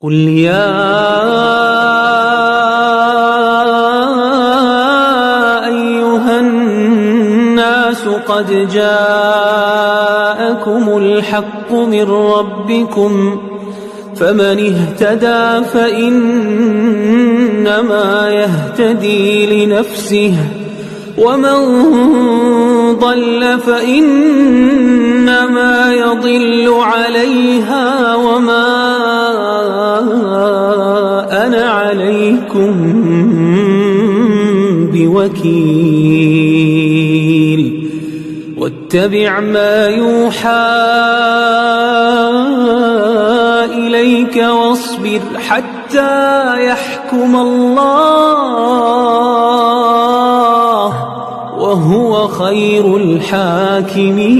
قل يا أيها الناس قد جاءكم الحق من ربكم فمن اهتدى فإنما يهتدي لنفسه ومن ضل فإنما يضل عليها وما أنا عليكم بوكيل واتبع ما يوحى إليك واصبر حتى يحكم الله وهو خير الحاكمين.